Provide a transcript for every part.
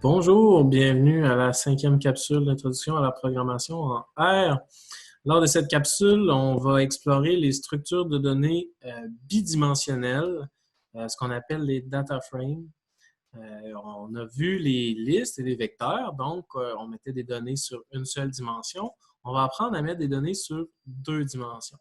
Bonjour, bienvenue à la 5e capsule d'introduction à la programmation en R. Lors de cette capsule, on va explorer les structures de données bidimensionnelles, ce qu'on appelle les data frames. On a vu les listes et les vecteurs, donc on mettait des données sur une seule dimension. On va apprendre à mettre des données sur deux dimensions.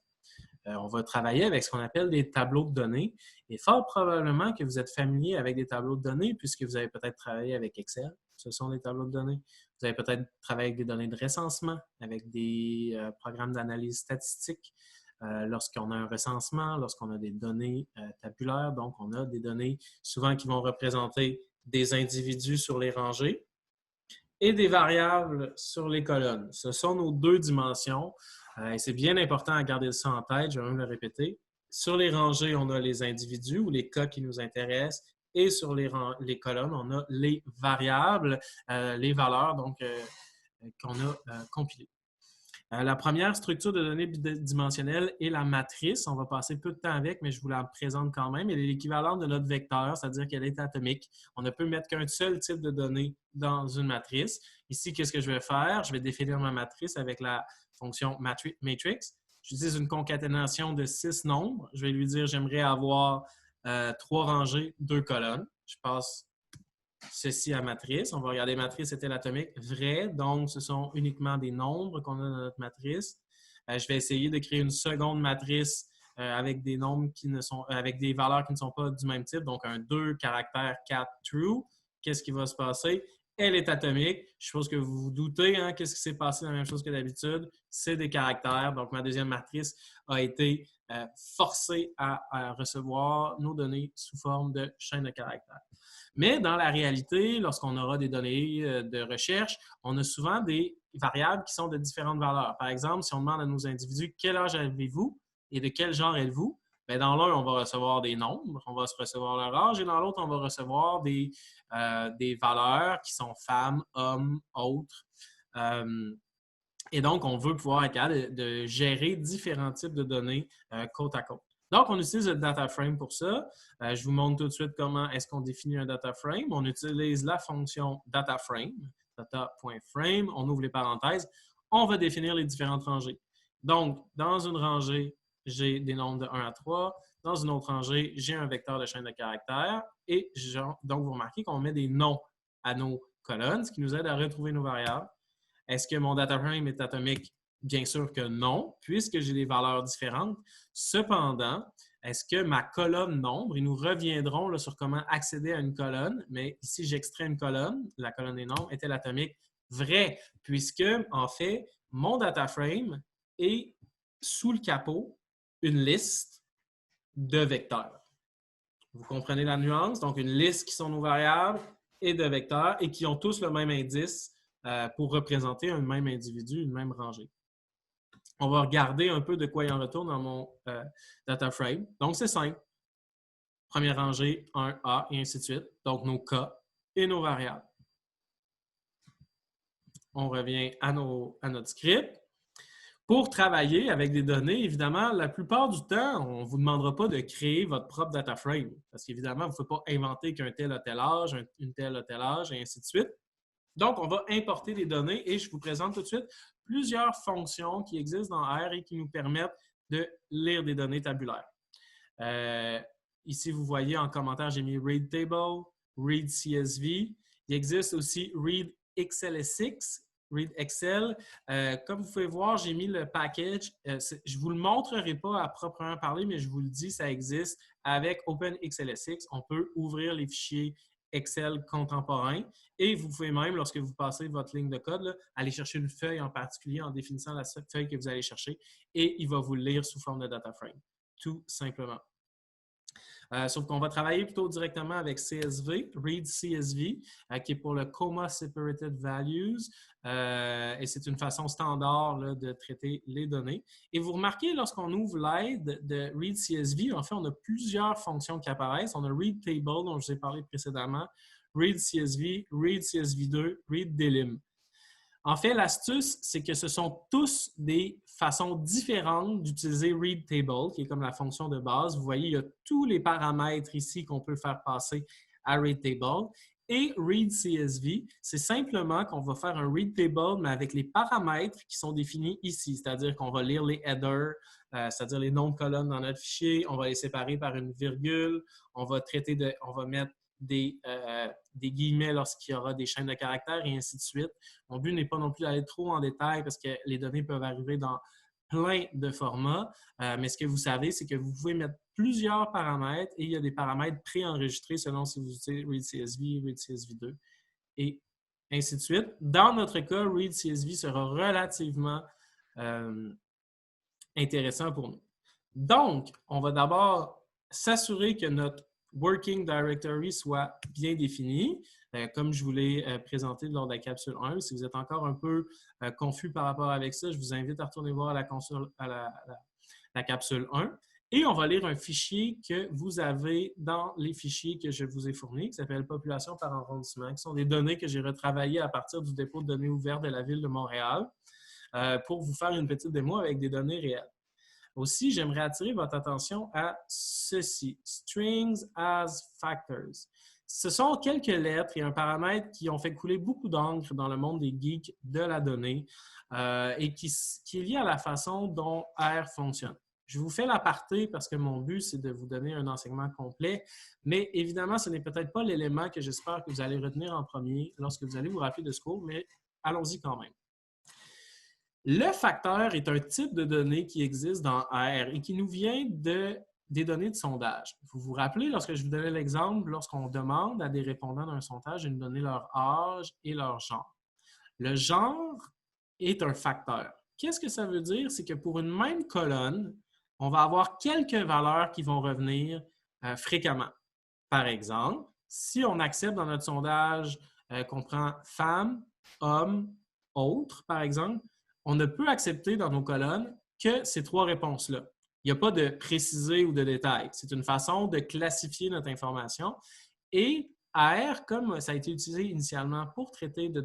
On va travailler avec ce qu'on appelle des tableaux de données. Et fort probablement que vous êtes familier avec des tableaux de données puisque vous avez peut-être travaillé avec Excel. Ce sont des tableaux de données. Vous avez peut-être travaillé avec des données de recensement, avec des programmes d'analyse statistique. Lorsqu'on a un recensement, lorsqu'on a des données tabulaires, donc on a des données souvent qui vont représenter des individus sur les rangées et des variables sur les colonnes. Ce sont nos deux dimensions. Et c'est bien important à garder ça en tête, je vais même le répéter. Sur les rangées, on a les individus ou les cas qui nous intéressent. Et sur les colonnes, on a les variables, les valeurs qu'on a compilées. La première structure de données bidimensionnelle est la matrice. On va passer peu de temps avec, mais je vous la présente quand même. Elle est l'équivalent de notre vecteur, c'est-à-dire qu'elle est atomique. On ne peut mettre qu'un seul type de données dans une matrice. Ici, qu'est-ce que je vais faire? Je vais définir ma matrice avec la fonction matrix. J'utilise une concaténation de 6 nombres. Je vais lui dire j'aimerais avoir 3 rangées, 2 colonnes. Je passe ceci à matrice. On va regarder matrice est-elle atomique? Vrai. Donc, ce sont uniquement des nombres qu'on a dans notre matrice. Je vais essayer de créer une seconde matrice avec des nombres qui ne sont, avec des valeurs qui ne sont pas du même type. Donc, un 2 caractère 4 true. Qu'est-ce qui va se passer? Elle est atomique. Je suppose que vous vous doutez, hein, qu'est-ce qui s'est passé? La même chose que d'habitude. C'est des caractères. Donc, ma deuxième matrice a été forcée à recevoir nos données sous forme de chaîne de caractères. Mais dans la réalité, lorsqu'on aura des données de recherche, on a souvent des variables qui sont de différentes valeurs. Par exemple, si on demande à nos individus quel âge avez-vous et de quel genre êtes-vous, bien, dans l'un, on va recevoir des nombres, on va recevoir leur âge, et dans l'autre, on va recevoir des valeurs qui sont femmes, hommes, autres. Et donc, on veut pouvoir être capable de gérer différents types de données côte à côte. Donc, on utilise le data frame pour ça. Je vous montre tout de suite comment est-ce qu'on définit un data frame. On utilise la fonction data frame, data.frame, on ouvre les parenthèses. On va définir les différentes rangées. Donc, dans une rangée, j'ai des nombres de 1 à 3. Dans une autre rangée, j'ai un vecteur de chaîne de caractères. Et donc, vous remarquez qu'on met des noms à nos colonnes, ce qui nous aide à retrouver nos variables. Est-ce que mon data frame est atomique? Bien sûr que non, puisque j'ai des valeurs différentes. Cependant, est-ce que ma colonne nombre, et nous reviendrons là, sur comment accéder à une colonne, mais ici, j'extrais une colonne, la colonne des nombres, est-elle atomique? Vrai, puisque, en fait, mon data frame est sous le capot une liste de vecteurs. Vous comprenez la nuance? Donc, une liste qui sont nos variables et de vecteurs et qui ont tous le même indice pour représenter un même individu, une même rangée. On va regarder un peu de quoi il en retourne dans mon data frame. Donc, c'est simple. Première rangée, 1A et ainsi de suite. Donc, nos cas et nos variables. On revient à notre script. Pour travailler avec des données, évidemment, la plupart du temps, on ne vous demandera pas de créer votre propre data frame. Parce qu'évidemment, vous ne pouvez pas inventer qu'un tel a tel âge, une telle a tel âge, et ainsi de suite. Donc, on va importer des données et je vous présente tout de suite plusieurs fonctions qui existent dans R et qui nous permettent de lire des données tabulaires. Ici, vous voyez en commentaire, j'ai mis Read Table, Read CSV. Il existe aussi Read XLSX, Read Excel. Comme vous pouvez voir, j'ai mis le package. Je ne vous le montrerai pas à proprement parler, mais je vous le dis, ça existe. Avec OpenXLSX, on peut ouvrir les fichiers Excel contemporains et vous pouvez même, lorsque vous passez votre ligne de code, là, aller chercher une feuille en particulier en définissant la feuille que vous allez chercher et il va vous le lire sous forme de data frame, tout simplement. Sauf qu'on va travailler plutôt directement avec CSV, Read CSV, qui est pour le Comma Separated Values. Et c'est une façon standard là, de traiter les données. Et vous remarquez, lorsqu'on ouvre l'aide de Read CSV, en fait, on a plusieurs fonctions qui apparaissent. On a Read Table, dont je vous ai parlé précédemment, Read CSV, Read CSV2, Read Delim. En fait, l'astuce, c'est que ce sont tous des façons différentes d'utiliser Read Table, qui est comme la fonction de base. Vous voyez, il y a tous les paramètres ici qu'on peut faire passer à Read Table. Et read CSV, c'est simplement qu'on va faire un read table, mais avec les paramètres qui sont définis ici. C'est-à-dire qu'on va lire les headers, c'est-à-dire les noms de colonnes dans notre fichier. On va les séparer par une virgule. On va mettre des guillemets lorsqu'il y aura des chaînes de caractères et ainsi de suite. Mon but n'est pas non plus d'aller trop en détail parce que les données peuvent arriver dans plein de formats, mais ce que vous savez, c'est que vous pouvez mettre plusieurs paramètres et il y a des paramètres préenregistrés selon si vous utilisez ReadCSV, ReadCSV2 et ainsi de suite. Dans notre cas, ReadCSV sera relativement intéressant pour nous. Donc, on va d'abord s'assurer que notre Working Directory soit bien défini, comme je vous l'ai présenté lors de la capsule 1. Si vous êtes encore un peu confus par rapport avec ça, je vous invite à retourner voir la capsule 1. Et on va lire un fichier que vous avez dans les fichiers que je vous ai fournis, qui s'appelle Population par arrondissement, qui sont des données que j'ai retravaillées à partir du dépôt de données ouvertes de la Ville de Montréal pour vous faire une petite démo avec des données réelles. Aussi, j'aimerais attirer votre attention à ceci, Strings as Factors. Ce sont quelques lettres et un paramètre qui ont fait couler beaucoup d'encre dans le monde des geeks de la donnée et qui est lié à la façon dont R fonctionne. Je vous fais l'aparté parce que mon but, c'est de vous donner un enseignement complet, mais évidemment, ce n'est peut-être pas l'élément que j'espère que vous allez retenir en premier lorsque vous allez vous rappeler de ce cours, mais allons-y quand même. Le facteur est un type de données qui existe dans R et qui nous vient des données de sondage. Vous vous rappelez, lorsque je vous donnais l'exemple, lorsqu'on demande à des répondants d'un sondage de nous donner leur âge et leur genre. Le genre est un facteur. Qu'est-ce que ça veut dire? C'est que pour une même colonne, on va avoir quelques valeurs qui vont revenir fréquemment. Par exemple, si on accepte dans notre sondage qu'on prend femme, homme, autre, par exemple, on ne peut accepter dans nos colonnes que ces trois réponses-là. Il n'y a pas de précisé ou de détail. C'est une façon de classifier notre information. Et AR, comme ça a été utilisé initialement pour traiter des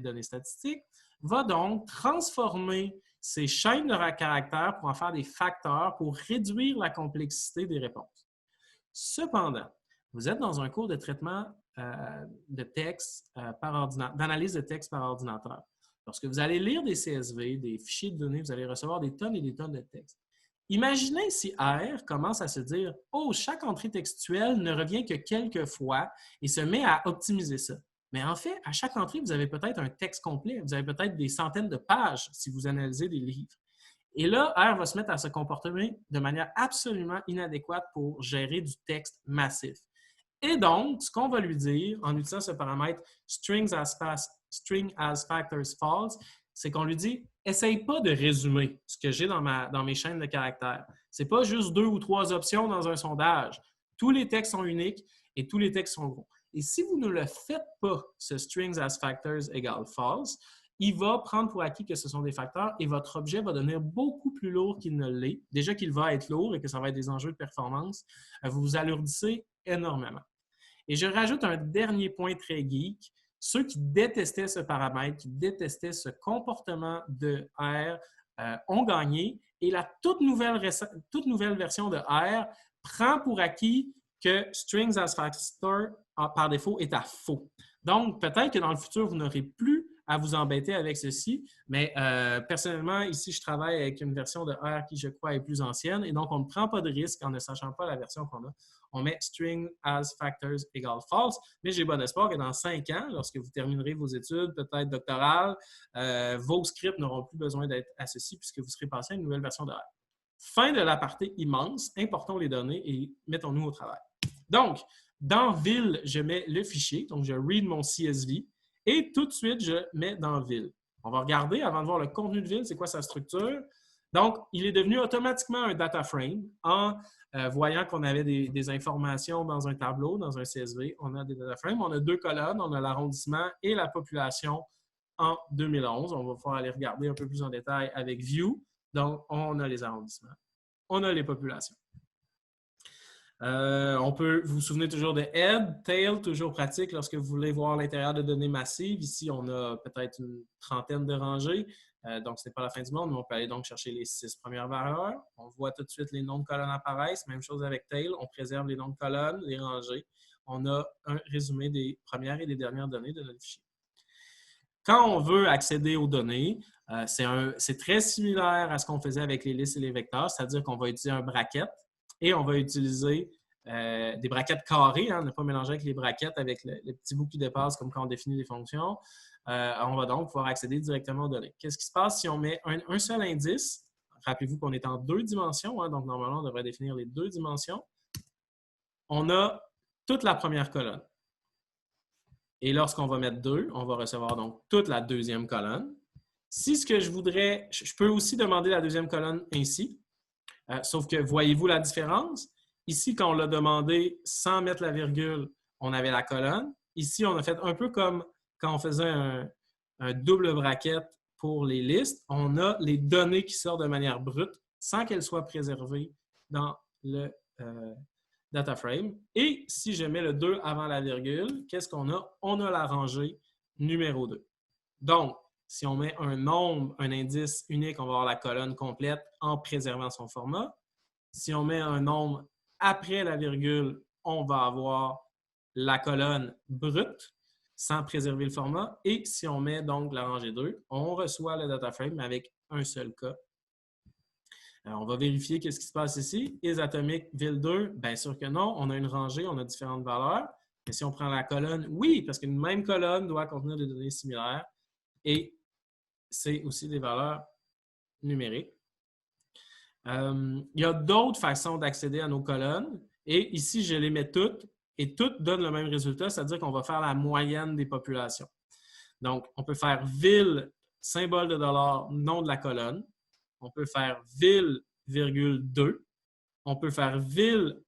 données statistiques, va donc transformer ces chaînes de caractères pour en faire des facteurs pour réduire la complexité des réponses. Cependant, vous êtes dans un cours de traitement de texte par ordinateur, d'analyse de texte par ordinateur. Lorsque vous allez lire des CSV, des fichiers de données, vous allez recevoir des tonnes et des tonnes de texte. Imaginez si R commence à se dire « Oh, chaque entrée textuelle ne revient que quelques fois » et se met à optimiser ça. Mais en fait, à chaque entrée, vous avez peut-être un texte complet, vous avez peut-être des centaines de pages si vous analysez des livres. Et là, R va se mettre à se comporter de manière absolument inadéquate pour gérer du texte massif. Et donc, ce qu'on va lui dire en utilisant ce paramètre string as factors false, c'est qu'on lui dit « Essaye pas de résumer ce que j'ai dans mes chaînes de caractères. Ce n'est pas juste 2 ou 3 options dans un sondage. Tous les textes sont uniques et tous les textes sont gros. Et si vous ne le faites pas, ce strings as factors égale false, il va prendre pour acquis que ce sont des facteurs et votre objet va devenir beaucoup plus lourd qu'il ne l'est. Déjà qu'il va être lourd et que ça va être des enjeux de performance, vous vous alourdissez énormément. Et je rajoute un dernier point très geek. Ceux qui détestaient ce paramètre, qui détestaient ce comportement de R, ont gagné. Et la toute nouvelle version de R prend pour acquis que strings as factor, par défaut, est à faux. Donc, peut-être que dans le futur, vous n'aurez plus à vous embêter avec ceci, mais personnellement, ici, je travaille avec une version de R qui, je crois, est plus ancienne, et donc on ne prend pas de risque en ne sachant pas la version qu'on a. On met string as factors égale false, mais j'ai bon espoir que dans 5 ans, lorsque vous terminerez vos études, peut-être doctorales, vos scripts n'auront plus besoin d'être à ceci puisque vous serez passé à une nouvelle version de R. Fin de l'aparté immense, importons les données et mettons-nous au travail. Donc, dans Ville, je mets le fichier, donc je read mon CSV, et tout de suite, je mets dans Ville. On va regarder, avant de voir le contenu de Ville, c'est quoi sa structure. Donc, il est devenu automatiquement un data frame en voyant qu'on avait des informations dans un tableau, dans un CSV. On a des data frames, on a 2 colonnes, on a l'arrondissement et la population en 2011. On va pouvoir aller regarder un peu plus en détail avec View. Donc, on a les arrondissements, on a les populations. Vous vous souvenez toujours de head, tail, toujours pratique lorsque vous voulez voir l'intérieur de données massives. Ici, on a peut-être une trentaine de rangées, donc ce n'est pas la fin du monde, mais on peut aller donc chercher les 6 premières valeurs. On voit tout de suite les noms de colonnes apparaissent. Même chose avec tail, on préserve les noms de colonnes, les rangées. on a un résumé des premières et des dernières données de notre fichier. Quand on veut accéder aux données, c'est très similaire à ce qu'on faisait avec les listes et les vecteurs, c'est-à-dire qu'on va utiliser un bracket et on va utiliser des brackets carrés, hein, ne pas mélanger avec les brackets avec le petit bout qui dépasse comme quand on définit des fonctions. On va donc pouvoir accéder directement aux données. Qu'est-ce qui se passe si on met un seul indice? Rappelez-vous qu'on est en 2 dimensions, hein, donc normalement, on devrait définir les 2 dimensions. On a toute la première colonne. Et lorsqu'on va mettre 2, on va recevoir donc toute la deuxième colonne. Si ce que je voudrais, je peux aussi demander la deuxième colonne ainsi, sauf que voyez-vous la différence? Ici, quand on l'a demandé sans mettre la virgule, on avait la colonne. Ici, on a fait un peu comme quand on faisait un double bracket pour les listes. On a les données qui sortent de manière brute sans qu'elles soient préservées dans le data frame. Et si je mets le 2 avant la virgule, qu'est-ce qu'on a? On a la rangée numéro 2. Donc, si on met un nombre, un indice unique, on va avoir la colonne complète en préservant son format. Si on met un nombre après la virgule, on va avoir la colonne brute sans préserver le format. Et si on met donc la rangée 2, on reçoit le data frame avec un seul cas. On va vérifier qu'est-ce qui se passe ici. Is atomic ville 2? Bien sûr que non. On a une rangée, on a différentes valeurs. Mais si on prend la colonne, oui, parce qu'une même colonne doit contenir des données similaires. Et c'est aussi des valeurs numériques. Il y a d'autres façons d'accéder à nos colonnes. Et ici, je les mets toutes. Et toutes donnent le même résultat, c'est-à-dire qu'on va faire la moyenne des populations. Donc, on peut faire ville, symbole de dollar, nom de la colonne. On peut faire ville, virgule 2. On peut faire ville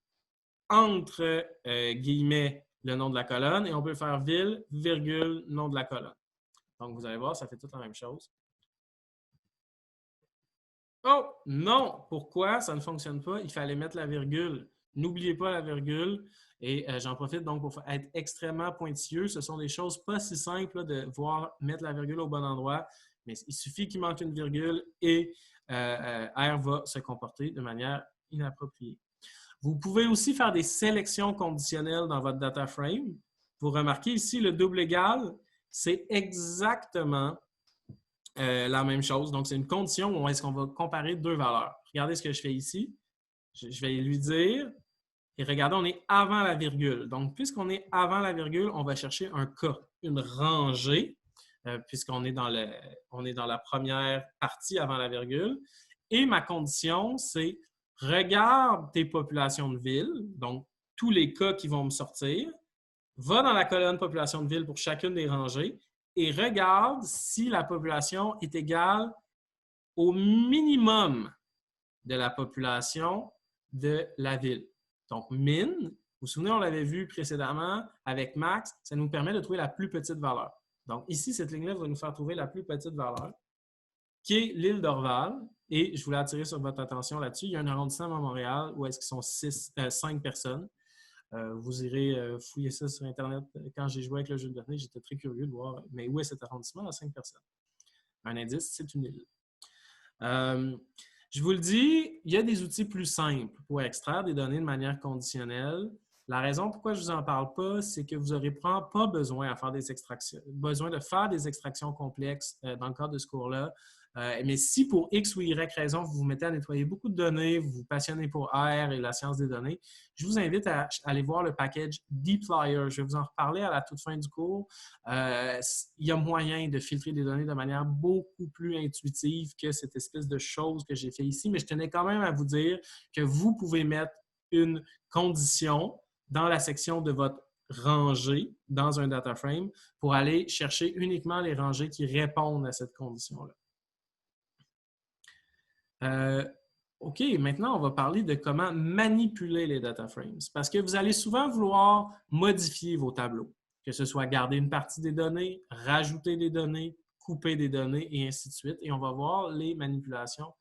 entre guillemets le nom de la colonne et on peut faire ville, virgule, nom de la colonne. Donc, vous allez voir, ça fait toute la même chose. Oh, non! Pourquoi ça ne fonctionne pas? Il fallait mettre la virgule. N'oubliez pas la virgule. Et j'en profite donc pour être extrêmement pointilleux. Ce sont des choses pas si simples là, de voir mettre la virgule au bon endroit. Mais il suffit qu'il manque une virgule et R va se comporter de manière inappropriée. Vous pouvez aussi faire des sélections conditionnelles dans votre data frame. Vous remarquez ici le double égal, c'est exactement la même chose. Donc, c'est une condition où est-ce qu'on va comparer deux valeurs. Regardez ce que je fais ici. Je vais lui dire, et regardez, on est avant la virgule. Donc, puisqu'on est avant la virgule, on va chercher un cas, une rangée, puisqu'on est dans la première partie avant la virgule. Et ma condition, c'est regarde tes populations de villes, donc tous les cas qui vont me sortir, va dans la colonne population de ville pour chacune des rangées et regarde si la population est égale au minimum de la population de la ville. Donc, min, vous vous souvenez, on l'avait vu précédemment avec max, ça nous permet de trouver la plus petite valeur. Donc, ici, cette ligne-là va nous faire trouver la plus petite valeur, qui est l'île d'Orval. Et je voulais attirer sur votre attention là-dessus. Il y a un arrondissement à Montréal où est-ce qu'ils sont 5 personnes. Vous irez fouiller ça sur Internet. Quand j'ai joué avec le jeu de données, j'étais très curieux de voir, mais où est cet arrondissement à 5 personnes? Un indice, c'est une île. Je vous le dis, il y a des outils plus simples pour extraire des données de manière conditionnelle. La raison pourquoi je ne vous en parle pas, c'est que vous n'aurez pas besoin de faire des extractions complexes dans le cadre de ce cours-là. Mais si pour X ou Y raison, vous vous mettez à nettoyer beaucoup de données, vous vous passionnez pour R et la science des données, je vous invite à aller voir le package dplyr. Je vais vous en reparler à la toute fin du cours. Il y a moyen de filtrer des données de manière beaucoup plus intuitive que cette espèce de chose que j'ai fait ici, mais je tenais quand même à vous dire que vous pouvez mettre une condition dans la section de votre rangée dans un data frame pour aller chercher uniquement les rangées qui répondent à cette condition-là. OK, maintenant, on va parler de comment manipuler les data frames. Parce que vous allez souvent vouloir modifier vos tableaux, que ce soit garder une partie des données, rajouter des données, couper des données et ainsi de suite. Et on va voir les manipulations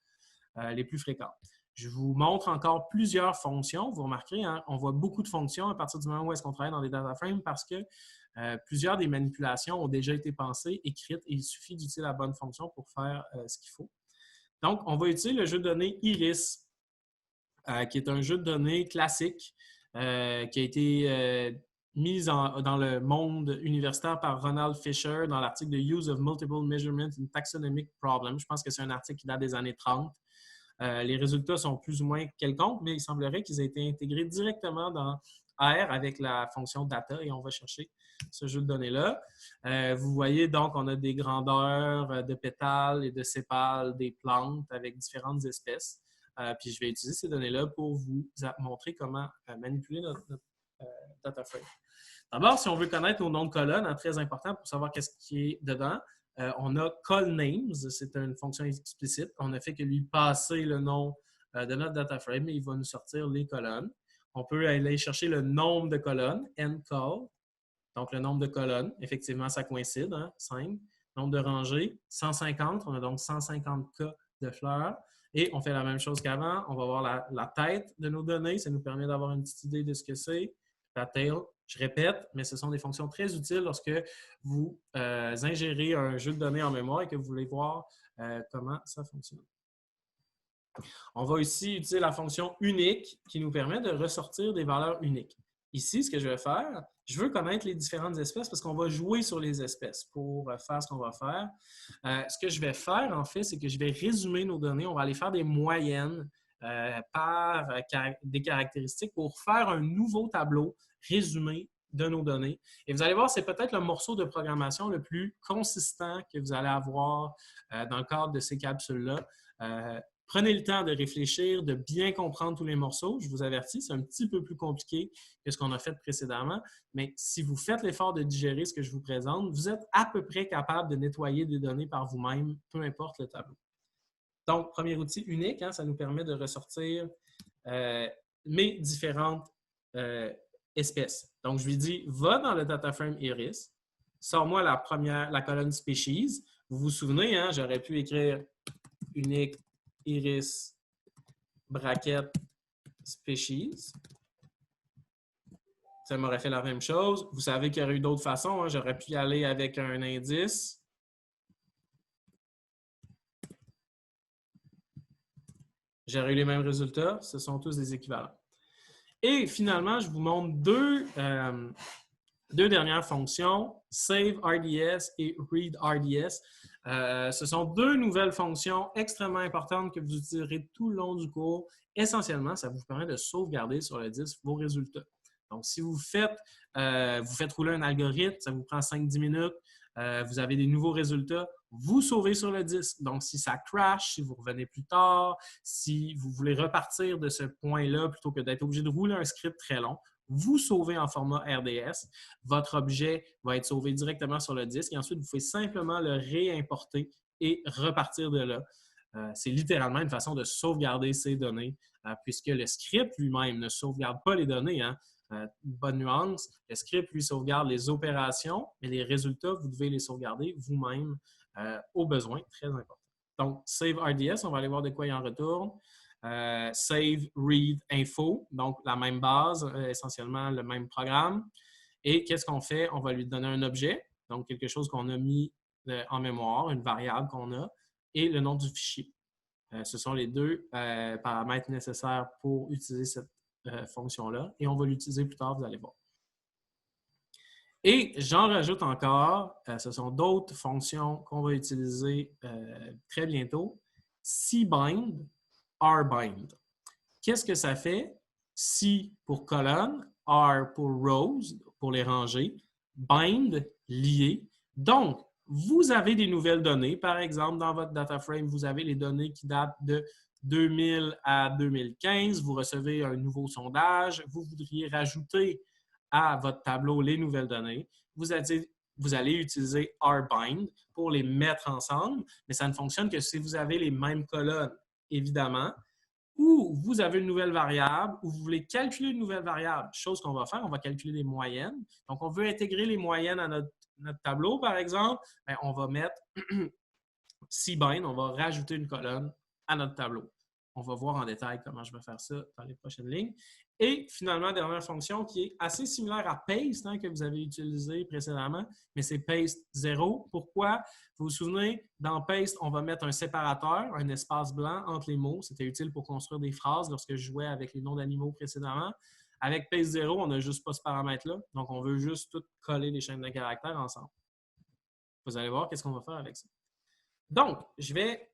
les plus fréquentes. Je vous montre encore plusieurs fonctions. Vous remarquerez, hein, on voit beaucoup de fonctions à partir du moment où est-ce qu'on travaille dans des data frames parce que plusieurs des manipulations ont déjà été pensées, écrites, et il suffit d'utiliser la bonne fonction pour faire ce qu'il faut. Donc, on va utiliser le jeu de données Iris, qui est un jeu de données classique qui a été dans le monde universitaire par Ronald Fisher dans l'article The Use of Multiple Measurements in Taxonomic Problems. Je pense que c'est un article qui date des années 30. Les résultats sont plus ou moins quelconques, mais il semblerait qu'ils aient été intégrés directement dans R avec la fonction data et on va chercher ce jeu de données-là. Vous voyez donc, on a des grandeurs de pétales et de sépales des plantes avec différentes espèces. Puis je vais utiliser ces données-là pour vous montrer comment manipuler notre data frame. D'abord, si on veut connaître nos noms de colonnes, très important pour savoir qu'est-ce qui est dedans, on a call names, c'est une fonction explicite. On a fait que lui passer le nom de notre data frame et il va nous sortir les colonnes. On peut aller chercher le nombre de colonnes, ncol, donc le nombre de colonnes. Effectivement, ça coïncide, 5. Nombre de rangées, 150. On a donc 150 cas de fleurs. Et on fait la même chose qu'avant. On va voir la tête de nos données. Ça nous permet d'avoir une petite idée de ce que c'est. La tail, je répète, mais ce sont des fonctions très utiles lorsque vous ingérez un jeu de données en mémoire et que vous voulez voir comment ça fonctionne. On va ici utiliser la fonction unique qui nous permet de ressortir des valeurs uniques. Ici, ce que je vais faire, je veux connaître les différentes espèces parce qu'on va jouer sur les espèces pour faire ce qu'on va faire. Ce que je vais faire, en fait, c'est que je vais résumer nos données. On va aller faire des moyennes par des caractéristiques pour faire un nouveau tableau résumé de nos données. Et vous allez voir, c'est peut-être le morceau de programmation le plus consistant que vous allez avoir dans le cadre de ces capsules-là. Prenez le temps de réfléchir, de bien comprendre tous les morceaux. Je vous avertis, c'est un petit peu plus compliqué que ce qu'on a fait précédemment, mais si vous faites l'effort de digérer ce que je vous présente, vous êtes à peu près capable de nettoyer des données par vous-même, peu importe le tableau. Donc, premier outil unique, ça nous permet de ressortir mes différentes espèces. Donc, je lui dis, va dans le data frame iris, sors-moi la colonne species. Vous vous souvenez, j'aurais pu écrire unique iris bracket species. Ça m'aurait fait la même chose. Vous savez qu'il y aurait eu d'autres façons. J'aurais pu y aller avec un indice. J'aurais eu les mêmes résultats. Ce sont tous des équivalents. Et finalement, je vous montre deux dernières fonctions, Save RDS et Read RDS. Ce sont deux nouvelles fonctions extrêmement importantes que vous utiliserez tout le long du cours. Essentiellement, ça vous permet de sauvegarder sur le disque vos résultats. Donc, si vous faites rouler un algorithme, ça vous prend 5-10 minutes, vous avez des nouveaux résultats, vous sauvez sur le disque. Donc, si ça crash, si vous revenez plus tard, si vous voulez repartir de ce point-là plutôt que d'être obligé de rouler un script très long, vous sauvez en format RDS. Votre objet va être sauvé directement sur le disque et ensuite, vous pouvez simplement le réimporter et repartir de là. C'est littéralement une façon de sauvegarder ces données puisque le script lui-même ne sauvegarde pas les données. Bonne nuance, le script lui sauvegarde les opérations, mais les résultats, vous devez les sauvegarder vous-même au besoin, très important. Donc, Save RDS, on va aller voir de quoi il en retourne. Save Read Info, donc la même base, essentiellement le même programme. Et qu'est-ce qu'on fait? On va lui donner un objet, donc quelque chose qu'on a mis en mémoire, une variable qu'on a, et le nom du fichier. Ce sont les deux paramètres nécessaires pour utiliser cette fonction-là. Et on va l'utiliser plus tard, vous allez voir. Et j'en rajoute encore, ce sont d'autres fonctions qu'on va utiliser très bientôt. CBind, RBind. Qu'est-ce que ça fait? C pour colonne, R pour rows, pour les rangées, bind, lier. Donc, vous avez des nouvelles données. Par exemple, dans votre data frame, vous avez les données qui datent de 2000 à 2015. Vous recevez un nouveau sondage. Vous voudriez rajouter à votre tableau les nouvelles données. Vous allez utiliser RBind pour les mettre ensemble, mais ça ne fonctionne que si vous avez les mêmes colonnes, évidemment, ou vous avez une nouvelle variable, ou vous voulez calculer une nouvelle variable. Chose qu'on va faire, on va calculer les moyennes. Donc, on veut intégrer les moyennes à notre tableau, par exemple. Bien, on va mettre CBind, on va rajouter une colonne à notre tableau. On va voir en détail comment je vais faire ça dans les prochaines lignes. Et finalement, dernière fonction qui est assez similaire à paste que vous avez utilisé précédemment, mais c'est paste 0. Pourquoi? Vous vous souvenez, dans paste, on va mettre un séparateur, un espace blanc entre les mots. C'était utile pour construire des phrases lorsque je jouais avec les noms d'animaux précédemment. Avec Pace 0, on n'a juste pas ce paramètre-là. Donc, on veut juste tout coller les chaînes de caractères ensemble. Vous allez voir qu'est-ce qu'on va faire avec ça. Donc, je vais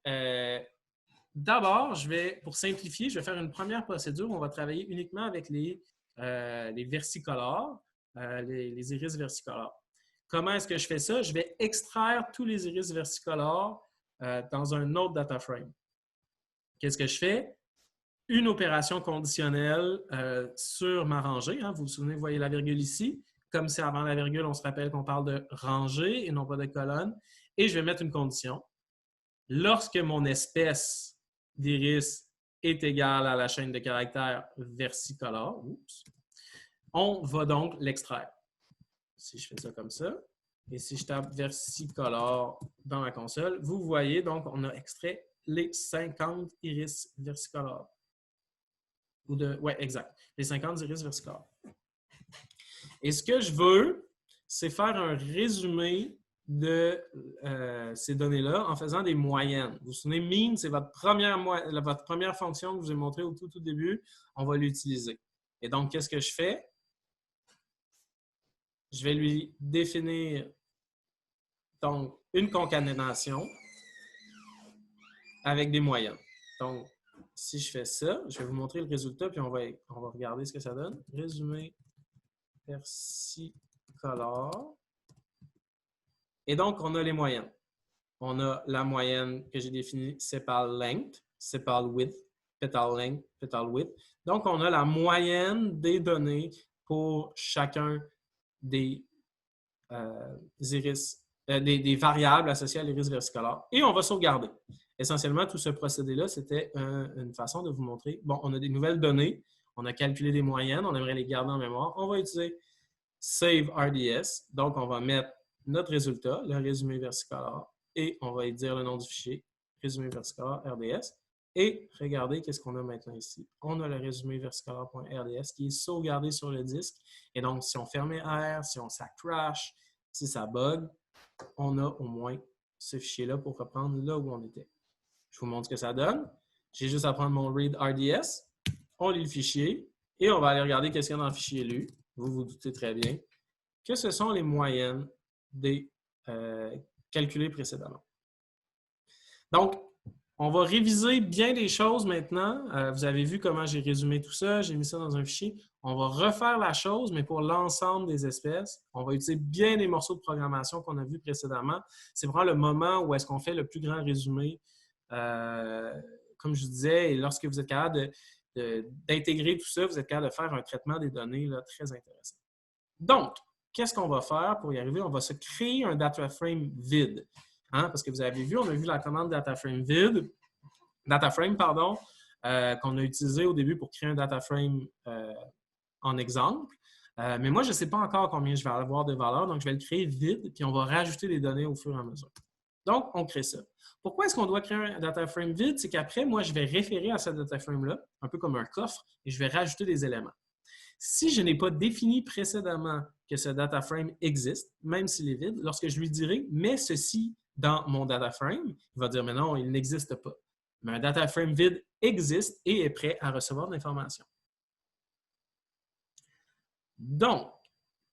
d'abord, pour simplifier, je vais faire une première procédure. On va travailler uniquement avec les versicolores, les iris versicolores. Comment est-ce que je fais ça? Je vais extraire tous les iris versicolores dans un autre data frame. Qu'est-ce que je fais? Une opération conditionnelle sur ma rangée. Hein. Vous vous souvenez, vous voyez la virgule ici. Comme c'est avant la virgule, on se rappelle qu'on parle de rangée et non pas de colonne. Et je vais mettre une condition. Lorsque mon espèce d'iris est égale à la chaîne de caractères versicolore, on va donc l'extraire. Si je fais ça comme ça, et si je tape versicolore dans la console, vous voyez donc on a extrait les 50 iris versicolores. Oui, exact. Les 50 iris versicolores. Et ce que je veux, c'est faire un résumé de ces données-là en faisant des moyennes. Vous vous souvenez, mean, c'est votre première fonction que je vous ai montrée au tout début. On va l'utiliser. Et donc, qu'est-ce que je fais? Je vais lui définir donc une concaténation avec des moyennes. Donc, si je fais ça, je vais vous montrer le résultat, puis on va regarder ce que ça donne. Résumé versicolore. Et donc, on a les moyennes. On a la moyenne que j'ai définie sepal length, sepal width, petal length, petal width. Donc, on a la moyenne des données pour chacun des des variables associées à l'iris versicolore. Et on va sauvegarder. Essentiellement, tout ce procédé-là, c'était une façon de vous montrer, bon, on a des nouvelles données, on a calculé des moyennes, on aimerait les garder en mémoire. On va utiliser Save RDS. Donc, on va mettre notre résultat, le résumé versicolore, et on va y dire le nom du fichier, résumé versicolore RDS. Et regardez qu'est-ce qu'on a maintenant ici. On a le résumé versicolore.rds qui est sauvegardé sur le disque. Et donc, si on fermait R, si ça crash, si ça bug, on a au moins ce fichier-là pour reprendre là où on était. Je vous montre ce que ça donne. J'ai juste à prendre mon read RDS, on lit le fichier et on va aller regarder qu'est-ce qu'il y a dans le fichier lu. Vous vous doutez très bien que ce sont les moyennes des calculées précédemment. Donc, on va réviser bien des choses maintenant. Vous avez vu comment j'ai résumé tout ça. J'ai mis ça dans un fichier. On va refaire la chose, mais pour l'ensemble des espèces. On va utiliser bien les morceaux de programmation qu'on a vus précédemment. C'est vraiment le moment où est-ce qu'on fait le plus grand résumé. Comme je vous disais, et lorsque vous êtes capable d'intégrer tout ça, vous êtes capable de faire un traitement des données là, très intéressant. Donc, qu'est-ce qu'on va faire pour y arriver? On va se créer un data frame vide. Hein, parce que vous avez vu, on a vu la commande dataframe qu'on a utilisée au début pour créer un dataframe en exemple. Mais moi, je ne sais pas encore combien je vais avoir de valeurs, donc je vais le créer vide, puis on va rajouter des données au fur et à mesure. Donc, on crée ça. Pourquoi est-ce qu'on doit créer un dataframe vide? C'est qu'après, moi, je vais référer à ce dataframe-là, un peu comme un coffre, et je vais rajouter des éléments. Si je n'ai pas défini précédemment que ce dataframe existe, même s'il est vide, lorsque je lui dirai « mets ceci dans mon data frame », il va dire « mais non, il n'existe pas ». Mais un data frame vide existe et est prêt à recevoir de l'information. Donc,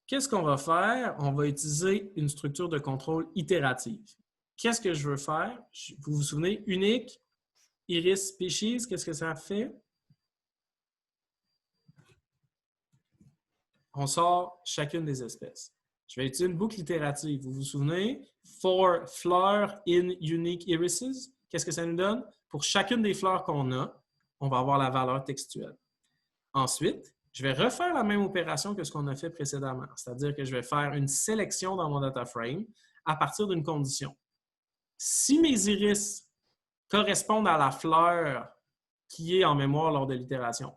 qu'est-ce qu'on va faire? On va utiliser une structure de contrôle itérative. Qu'est-ce que je veux faire? Vous vous souvenez, unique, iris, species, qu'est-ce que ça fait? On sort chacune des espèces. Je vais utiliser une boucle itérative. Vous vous souvenez? For flowers in unique irises. Qu'est-ce que ça nous donne? Pour chacune des fleurs qu'on a, on va avoir la valeur textuelle. Ensuite, je vais refaire la même opération que ce qu'on a fait précédemment. C'est-à-dire que je vais faire une sélection dans mon data frame à partir d'une condition. Si mes iris correspondent à la fleur qui est en mémoire lors de l'itération,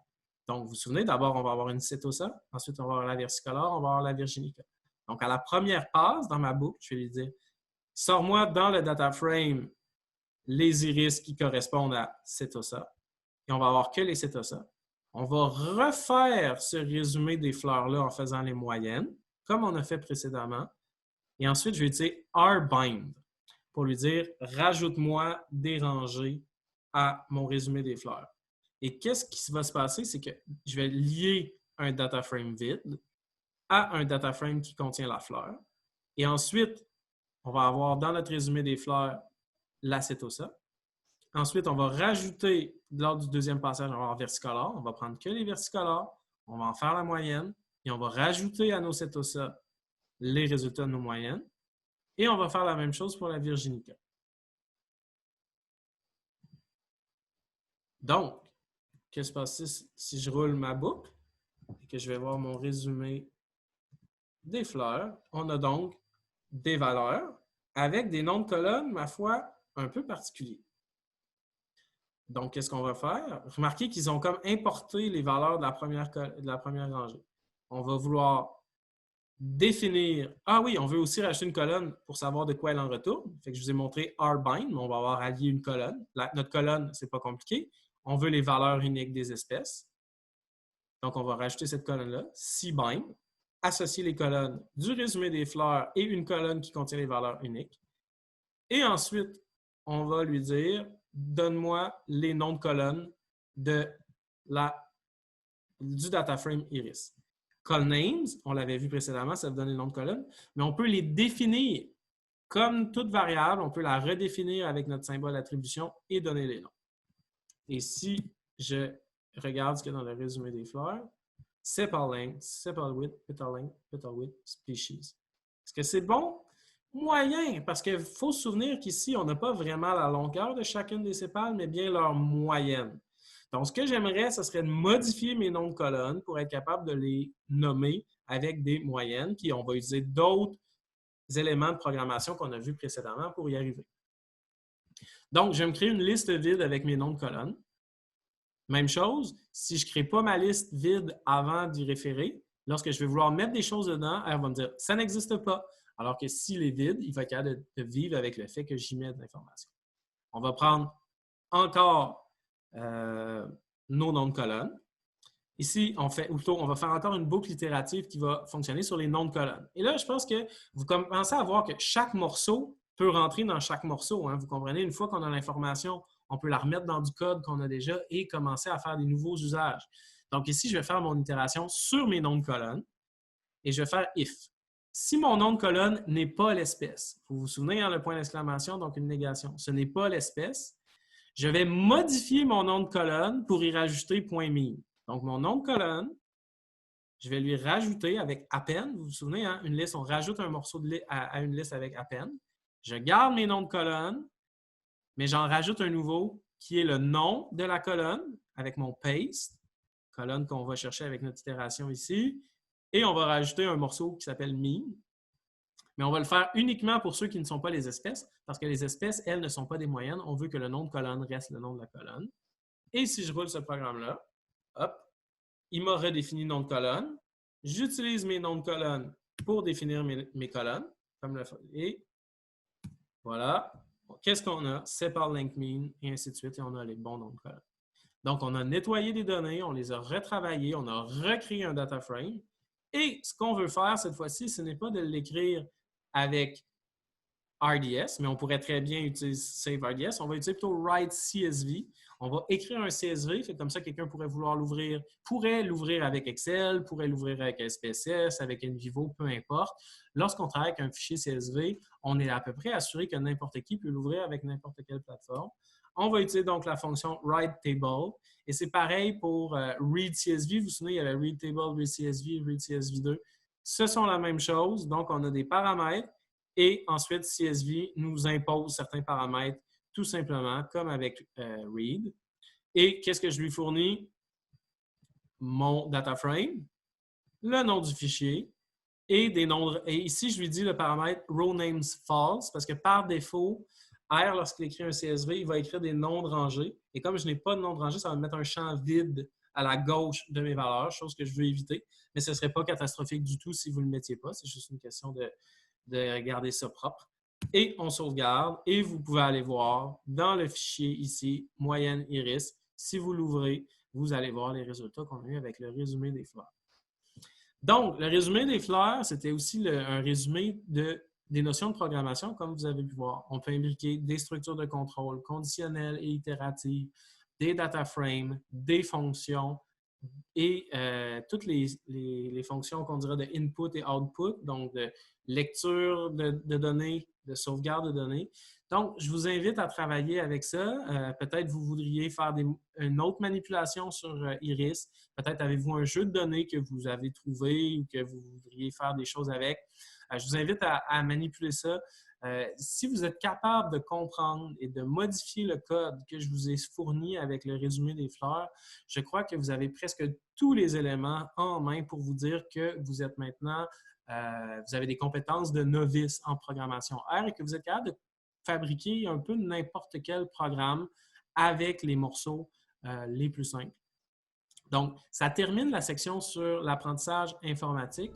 donc vous vous souvenez, d'abord, on va avoir une Setosa, ensuite, on va avoir la versicolore, on va avoir la virginica. Donc, à la première passe dans ma boucle, je vais lui dire « Sors-moi dans le data frame les iris qui correspondent à Setosa. » Et on va avoir que les Setosa. On va refaire ce résumé des fleurs-là en faisant les moyennes, comme on a fait précédemment. Et ensuite, je vais utiliser rbind pour lui dire « Rajoute-moi des rangées à mon résumé des fleurs. » Et qu'est-ce qui va se passer? C'est que je vais lier un data frame vide à un data frame qui contient la fleur. Et ensuite, on va avoir dans notre résumé des fleurs l'acétosa. Ensuite, on va rajouter, lors du deuxième passage, on va avoir versicolore. On va prendre que les versicolores, on va en faire la moyenne et on va rajouter à nos cétosa les résultats de nos moyennes. Et on va faire la même chose pour la virginica. Donc, qu'est-ce qui se passe si je roule ma boucle et que je vais voir mon résumé des fleurs? On a donc des valeurs avec des noms de colonnes, ma foi, un peu particuliers. Donc, qu'est-ce qu'on va faire? Remarquez qu'ils ont comme importé les valeurs de la première rangée. On va vouloir définir... Ah oui, on veut aussi rajouter une colonne pour savoir de quoi elle en retourne. Fait que je vous ai montré rbind, mais on va avoir allié une colonne. Notre colonne, c'est pas compliqué. On veut les valeurs uniques des espèces. Donc, on va rajouter cette colonne-là, cbind, associer les colonnes du résumé des fleurs et une colonne qui contient les valeurs uniques. Et ensuite, on va lui dire, donne-moi les noms de colonnes du data frame iris. Call names, on l'avait vu précédemment, ça vous donne les noms de colonnes, mais on peut les définir comme toute variable, on peut la redéfinir avec notre symbole d'attribution et donner les noms. Et si je regarde ce qu'il y a dans le résumé des fleurs, sepal length, sepal width, petal width, species. Est-ce que c'est bon? Moyen, parce qu'il faut se souvenir qu'ici, on n'a pas vraiment la longueur de chacune des sépales, mais bien leur moyenne. Donc, ce que j'aimerais, ce serait de modifier mes noms de colonnes pour être capable de les nommer avec des moyennes, puis on va utiliser d'autres éléments de programmation qu'on a vus précédemment pour y arriver. Donc, je vais me créer une liste vide avec mes noms de colonnes. Même chose, si je ne crée pas ma liste vide avant d'y référer, lorsque je vais vouloir mettre des choses dedans, elle va me dire « ça n'existe pas ». Alors que s'il est vide, il va être capable de vivre avec le fait que j'y mette de l'information. On va prendre encore nos noms de colonnes. Ici, on va faire encore une boucle itérative qui va fonctionner sur les noms de colonnes. Et là, je pense que vous commencez à voir que chaque morceau peut rentrer dans chaque morceau. Hein. Vous comprenez, une fois qu'on a l'information, on peut la remettre dans du code qu'on a déjà et commencer à faire des nouveaux usages. Donc ici, je vais faire mon itération sur mes noms de colonnes et je vais faire if. Si mon nom de colonne n'est pas l'espèce, vous vous souvenez, hein, le point d'exclamation, donc une négation, ce n'est pas l'espèce, je vais modifier mon nom de colonne pour y rajouter point .mean. Donc, mon nom de colonne, je vais lui rajouter avec append. Vous vous souvenez, hein, une liste, on rajoute un morceau de à une liste avec append. Je garde mes noms de colonne, mais j'en rajoute un nouveau qui est le nom de la colonne avec mon paste, colonne qu'on va chercher avec notre itération ici, et on va rajouter un morceau qui s'appelle mean. Mais on va le faire uniquement pour ceux qui ne sont pas les espèces, parce que les espèces, elles, ne sont pas des moyennes. On veut que le nom de colonne reste le nom de la colonne. Et si je roule ce programme-là, hop, il m'a redéfini le nom de colonne. J'utilise mes noms de colonne pour définir mes colonnes. Et voilà. Qu'est-ce qu'on a? Sepal length mean, et ainsi de suite, et on a les bons noms de colonnes. Donc, on a nettoyé des données, on les a retravaillées, on a recréé un data frame. Et ce qu'on veut faire cette fois-ci, ce n'est pas de l'écrire avec RDS, mais on pourrait très bien utiliser Save RDS. On va utiliser plutôt Write CSV. On va écrire un CSV, fait comme ça, quelqu'un pourrait vouloir l'ouvrir, pourrait l'ouvrir avec Excel, pourrait l'ouvrir avec SPSS, avec NVivo, peu importe. Lorsqu'on travaille avec un fichier CSV, on est à peu près assuré que n'importe qui peut l'ouvrir avec n'importe quelle plateforme. On va utiliser donc la fonction WriteTable. Et c'est pareil pour ReadCSV. Vous vous souvenez, il y avait ReadTable, ReadCSV, ReadCSV2. Ce sont la même chose. Donc, on a des paramètres. Et ensuite, CSV nous impose certains paramètres, tout simplement, comme avec read. Et qu'est-ce que je lui fournis? Mon data frame, le nom du fichier et des noms. Et ici, je lui dis le paramètre row names false parce que par défaut, R, lorsqu'il écrit un CSV, il va écrire des noms de rangée. Et comme je n'ai pas de nom de rangée, ça va me mettre un champ vide à la gauche de mes valeurs, chose que je veux éviter. Mais ce ne serait pas catastrophique du tout si vous ne le mettiez pas. C'est juste une question de garder ça propre. Et on sauvegarde. Et vous pouvez aller voir dans le fichier ici, moyenne iris. Si vous l'ouvrez, vous allez voir les résultats qu'on a eu avec le résumé des fleurs. Donc, le résumé des fleurs, c'était aussi un résumé des notions de programmation, comme vous avez pu voir. On peut imbriquer des structures de contrôle conditionnelles et itératives, des data frames, des fonctions, et toutes les fonctions qu'on dirait de input et output, donc de lecture de données, de sauvegarde de données. Donc, je vous invite à travailler avec ça. Peut-être vous voudriez faire une autre manipulation sur Iris. Peut-être avez-vous un jeu de données que vous avez trouvé ou que vous voudriez faire des choses avec. Je vous invite à manipuler ça. Si vous êtes capable de comprendre et de modifier le code que je vous ai fourni avec le résumé des fleurs, je crois que vous avez presque tous les éléments en main pour vous dire que vous êtes maintenant, vous avez des compétences de novice en programmation R et que vous êtes capable de fabriquer un peu n'importe quel programme avec les morceaux les plus simples. Donc, ça termine la section sur l'apprentissage informatique.